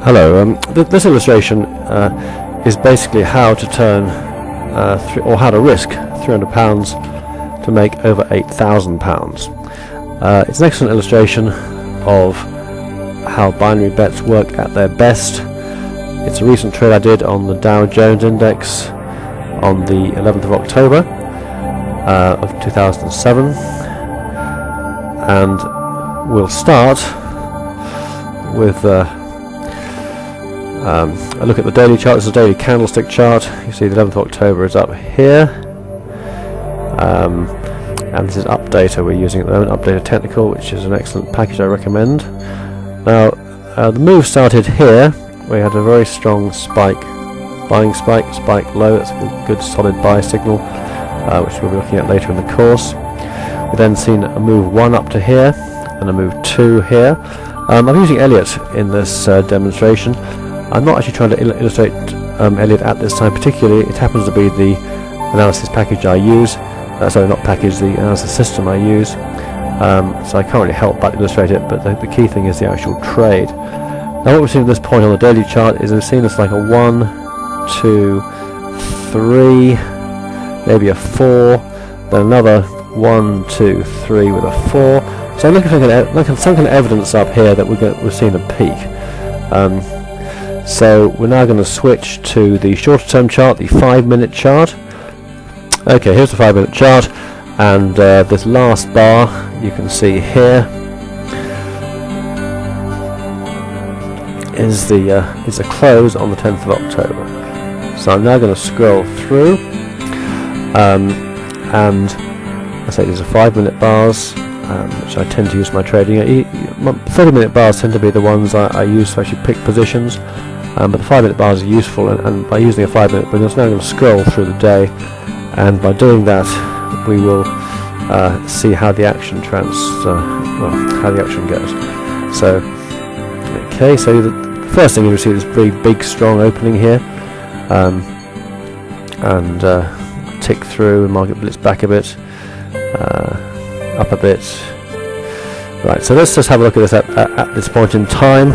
Hello. This illustration is basically how to turn or how to risk £300 to make over £8,000. It's an excellent illustration of how binary bets work at their best. It's a recent trade I did on the Dow Jones Index on the 11th of October of 2007, and we'll start with a look at the daily chart. This is a daily candlestick chart. You see the 11th of October is up here, and this is Updater we're using at the moment, Updater Technical, which is an excellent package I recommend. Now the move started here. We had a very strong spike, buying spike low. That's a good solid buy signal, which we'll be looking at later in the course. We've then seen a move 1 up to here and a move 2 here. I'm using Elliot in this demonstration. I'm not actually trying to illustrate Elliot at this time particularly. It happens to be the analysis package I use. Sorry, not package, the analysis system I use. So I can't really help but illustrate it, but the key thing is the actual trade. Now what we've seen at this point on the daily chart is we've seen this like a 1, 2, 3, maybe a 4, then another 1, 2, 3 with a 4. So I'm looking for some kind of evidence up here that we've seen a peak. So we're now going to switch to the shorter term chart, the 5-minute chart. Okay, here's the 5-minute chart, and this last bar you can see here is the close on the 10th of October. So I'm now going to scroll through, and I say these are 5-minute bars, which I tend to use for my trading. 30-minute bars tend to be the ones I use to actually pick positions. But the 5-minute bars are useful, and by using a 5-minute, we're just now going to scroll through the day, and by doing that, we will see how the action how the action goes. So, okay, so the first thing you see is this very big, strong opening here, and tick through, and market blitz back a bit, up a bit. Right, so let's just have a look at this at this point in time.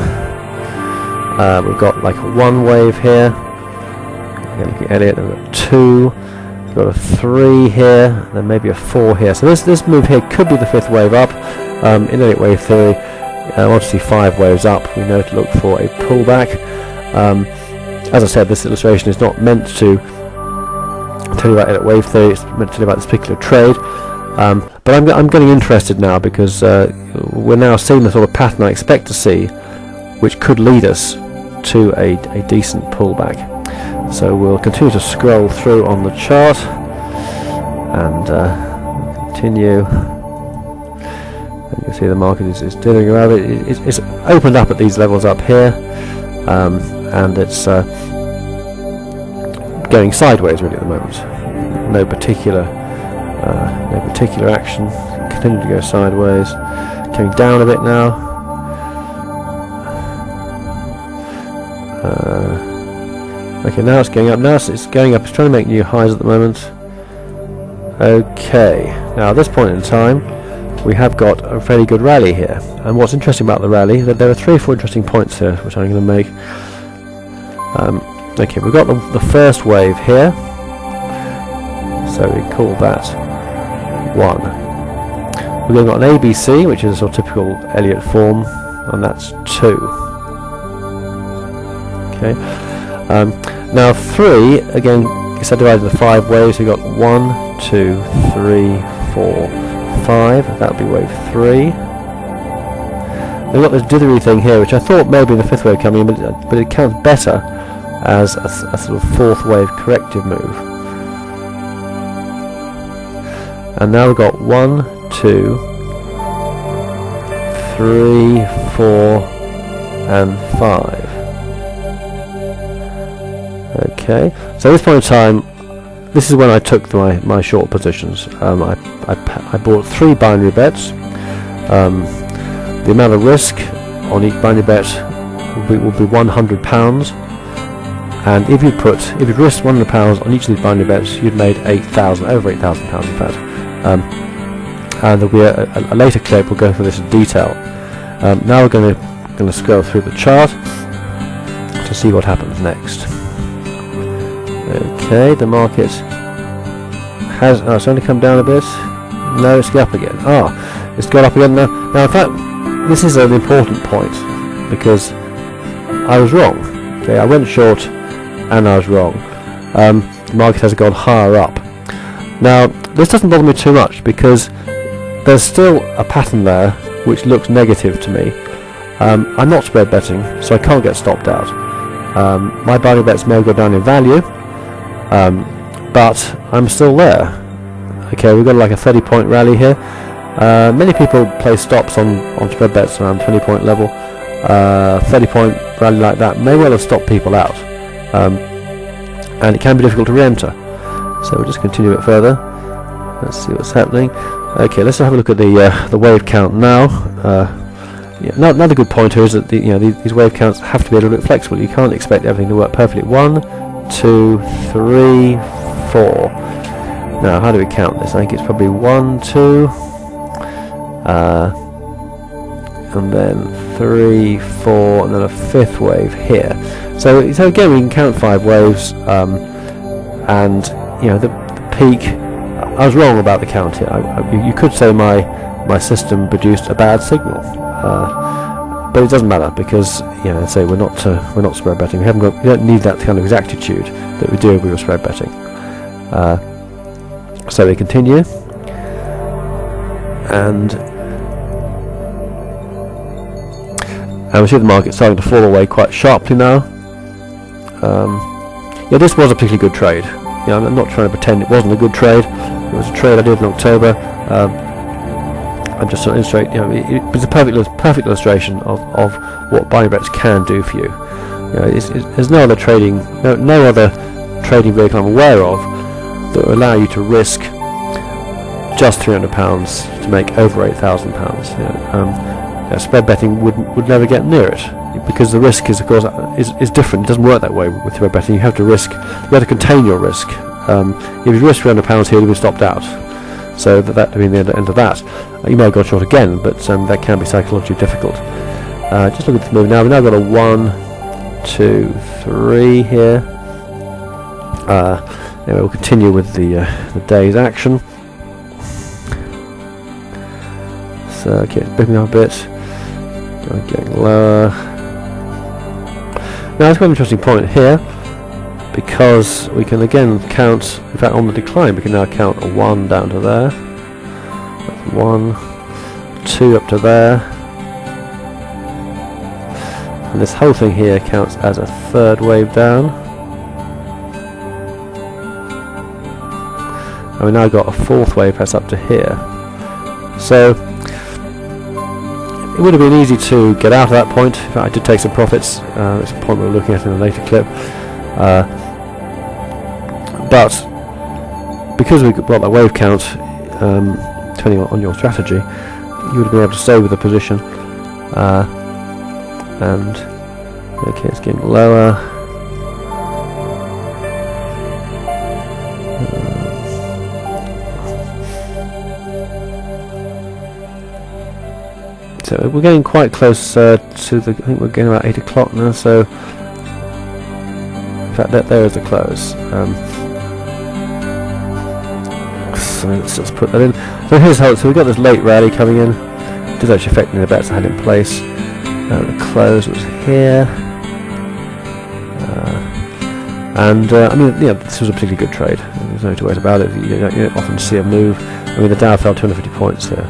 We've got like a 1 wave here. Again, looking at Elliot, we've got 2, we've got a 3 here, and then maybe a 4 here. So this move here could be the 5th wave up. In Elliot Wave theory, I want to see 5 waves up. We know to look for a pullback. As I said, this illustration is not meant to tell you about Elliot Wave theory. It's meant to tell you about this particular trade. But I'm getting interested now because we're now seeing the sort of pattern I expect to see, which could lead us to a decent pullback. So we'll continue to scroll through on the chart and continue. And you can see the market is dealing around it. It's opened up at these levels up here, and it's going sideways really at the moment. No particular action. Continue to go sideways. Coming down a bit now. Okay, now it's going up. Now it's going up. It's trying to make new highs at the moment. Okay, now at this point in time, we have got a fairly good rally here. And what's interesting about the rally, that there are 3 or 4 interesting points here, which I'm going to make. Okay, we've got the first wave here, so we call that 1. We've got an ABC, which is a sort of typical Elliott form, and that's 2. Okay. Now 3 again is divided into 5 waves. We've got 1, 2, 3, 4, 5. That would be wave 3. We've got this dithery thing here, which I thought may be the 5th wave coming in, but it counts better as a sort of 4th wave corrective move. And now we've got 1, 2, 3, 4, and 5. Okay, so at this point in time, this is when I took my short positions. I bought 3 binary bets. The amount of risk on each binary bet will be £100, and if you'd risked £100 on each of these binary bets, you'd made over £8,000 in fact. And there'll be a later clip. We'll go through this in detail. Now we're going to scroll through the chart. to see what happens next. Okay, the market has it's only come down a bit. No, it's up again. It's got up again now. Now, in fact, this is an important point because I was wrong. Okay, I went short and I was wrong. The market has gone higher up. Now, this doesn't bother me too much because there's still a pattern there which looks negative to me. I'm not spread betting, so I can't get stopped out. My buying bets may go down in value, but I'm still there. Okay, we've got like a 30-point rally here. Many people play stops on spread bets around 20-point level. 30-point rally like that may well have stopped people out, and it can be difficult to re-enter. So we'll just continue it further. Let's see what's happening. Okay, let's have a look at the wave count now. Another good point here is that these wave counts have to be a little bit flexible. You can't expect everything to work perfectly. 1, 2, 3, 4. Now, how do we count this? I think it's probably 1, 2, and then 3, 4, and then a 5th wave here. So again, we can count 5 waves, and the peak. I was wrong about the count here. You could say my system produced a bad signal, but it doesn't matter because say we're not spread betting. We don't need that kind of exactitude that we do if we were spread betting. So we continue, and we see the market starting to fall away quite sharply now. This was a particularly good trade. I'm not trying to pretend it wasn't a good trade. It was a trade I did in October. I'm just trying to illustrate. It was a perfect illustration of what buying bets can do for you. There's no other trading vehicle I'm aware of that will allow you to risk just £300 to make over £8,000. Spread betting would never get near it because the risk is, of course, is different. It doesn't work that way with spread betting. You have to contain your risk. If you risk £300 here, you'll be stopped out. So that would be the end of that. You may have gone short again, but that can be psychologically difficult. Just look at the move now. We've now got a 1, 2, 3 here. Anyway, we'll continue with the day's action. So okay, it's picking up a bit. Getting lower. Now it's got an interesting point here because we can again count. In fact, on the decline, we can now count a 1 down to there. That's 1, 2 up to there, and this whole thing here counts as a 3rd wave down. And we now got a 4th wave press up to here. So it would have been easy to get out of that point. In fact, I did take some profits. It's a point we're looking at in a later clip. But because we got that wave count, depending on your strategy, you would have been able to stay with the position. And okay, it's getting lower. So we're getting quite close to the. I think we're getting about 8 o'clock now. So in fact, there is the close. So let's just put that in. So here's how. So we got this late rally coming in. It is actually affecting the bets I had in place. The close was here, and I mean, this was a particularly good trade. There's no two ways about it. You don't often see a move. I mean, the Dow fell 250 points here.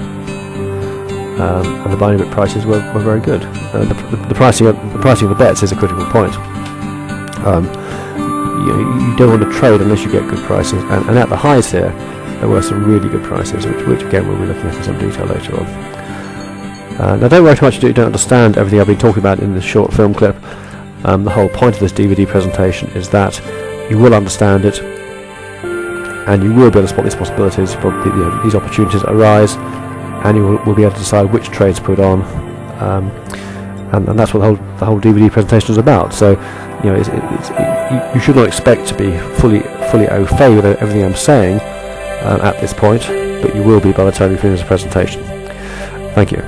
And the buying bit prices were very good. The pricing of the bets is a critical point. You don't want to trade unless you get good prices, and at the highs here there were some really good prices, which again we'll be looking at in some detail later on. Now don't worry too much if you don't understand everything I've been talking about in this short film clip. The whole point of this DVD presentation is that you will understand it, and you will be able to spot these possibilities, these opportunities that arise, and you will be able to decide which trades to put on, and that's what the whole DVD presentation is about. So, you should not expect to be fully au fait with everything I'm saying at this point, but you will be by the time you finish the presentation. Thank you.